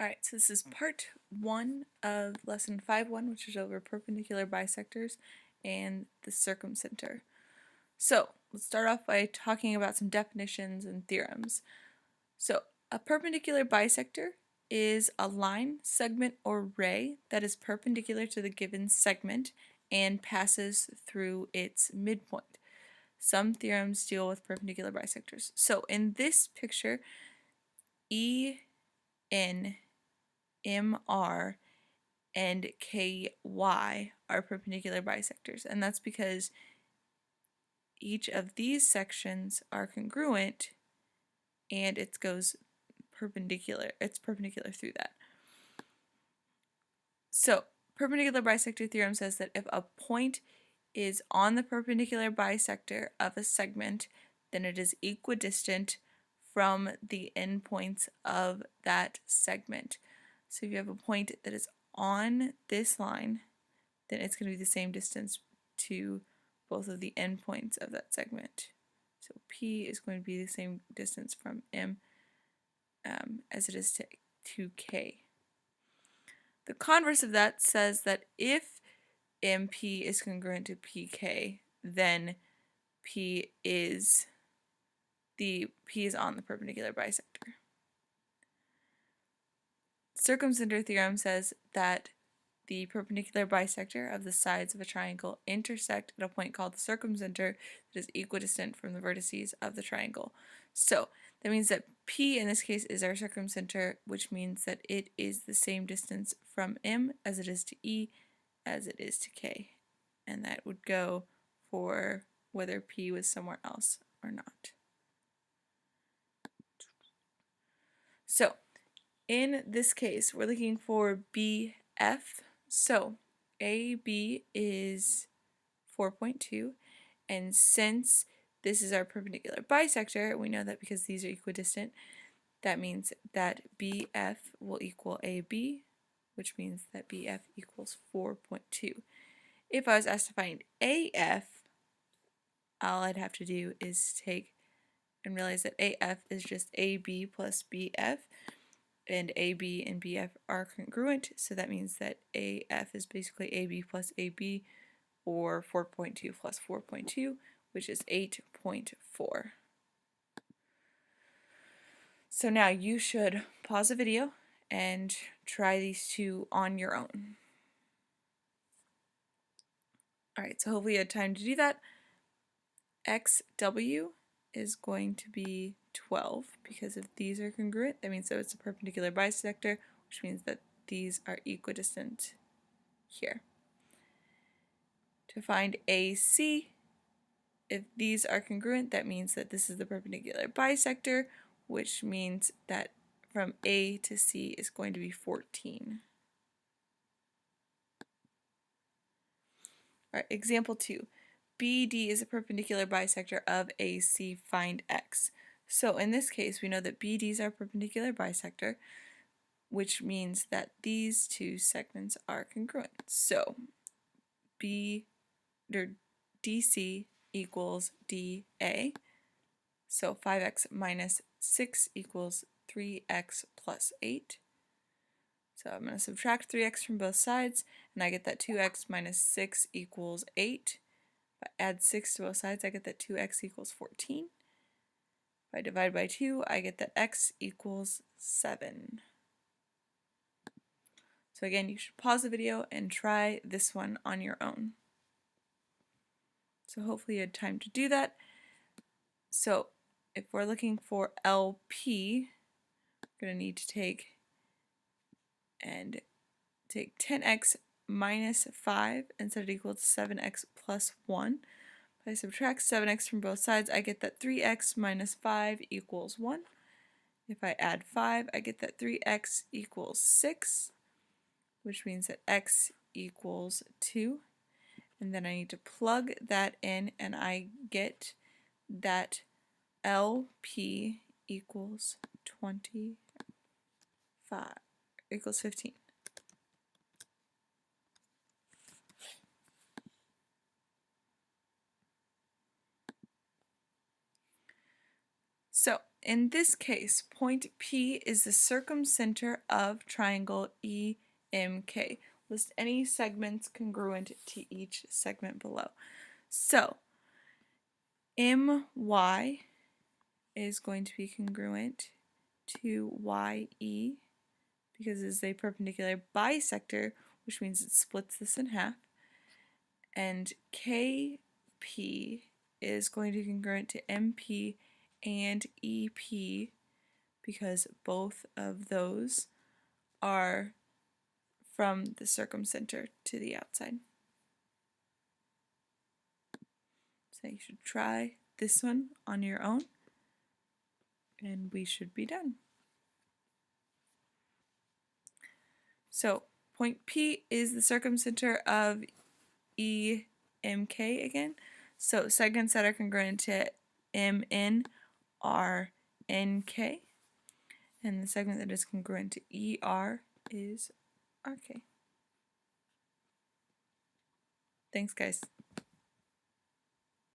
Alright, so this is part 1 of lesson 5.1, which is over perpendicular bisectors and the circumcenter. So, let's start off by talking about some definitions and theorems. So, a perpendicular bisector is a line, segment, or ray that is perpendicular to the given segment and passes through its midpoint. Some theorems deal with perpendicular bisectors. So, in this picture, EN MR and KY are perpendicular bisectors, and that's because each of these sections are congruent and it's perpendicular through that. So, perpendicular bisector theorem says that if a point is on the perpendicular bisector of a segment, then it is equidistant from the endpoints of that segment. So if you have a point that is on this line, then it's going to be the same distance to both of the endpoints of that segment. So P is going to be the same distance from M as it is to K. The converse of that says that if MP is congruent to PK, then P is on the perpendicular bisector. Circumcenter theorem says that the perpendicular bisector of the sides of a triangle intersect at a point called the circumcenter that is equidistant from the vertices of the triangle. So that means that P in this case is our circumcenter, which means that it is the same distance from M as it is to E as it is to K. And that would go for whether P was somewhere else or not. So in this case, we're looking for BF. So AB is 4.2, and since this is our perpendicular bisector, we know that because these are equidistant, that means that BF will equal AB, which means that BF equals 4.2. If I was asked to find AF, all I'd have to do is take and realize that AF is just AB plus BF, and AB and BF are congruent, so that means that AF is basically AB plus AB, or 4.2 plus 4.2, which is 8.4. So now you should pause the video and try these two on your own. Alright, so hopefully you had time to do that. XW is going to be 12 because if these are congruent, that means that it's a perpendicular bisector, which means that these are equidistant here. To find AC, if these are congruent, that means that this is the perpendicular bisector, which means that from A to C is going to be 14. Alright, example 2. BD is a perpendicular bisector of AC, find X. So in this case, we know that BD is our perpendicular bisector, which means that these two segments are congruent. So DC equals DA. So 5x minus 6 equals 3x plus 8. So I'm going to subtract 3x from both sides, and I get that 2x minus 6 equals 8. If I add 6 to both sides, I get that 2x equals 14. If I divide by 2, I get that x equals 7. So again, you should pause the video and try this one on your own. So hopefully you had time to do that. So if we're looking for LP, we're going to need to take 10x minus 5 and set it equal to 7x plus 1. If I subtract 7x from both sides, I get that 3x minus 5 equals 1. If I add 5, I get that 3x equals 6, which means that x equals 2. And then I need to plug that in, and I get that LP equals 15. So in this case, point P is the circumcenter of triangle EMK. List any segments congruent to each segment below. So, MY is going to be congruent to YE because it's a perpendicular bisector, which means it splits this in half. And KP is going to be congruent to MP and EP because both of those are from the circumcenter to the outside. So you should try this one on your own, and we should be done. So point P is the circumcenter of EMK again. So segments that are congruent to MN are NK, and the segment that is congruent to ER is RK. Thanks, guys.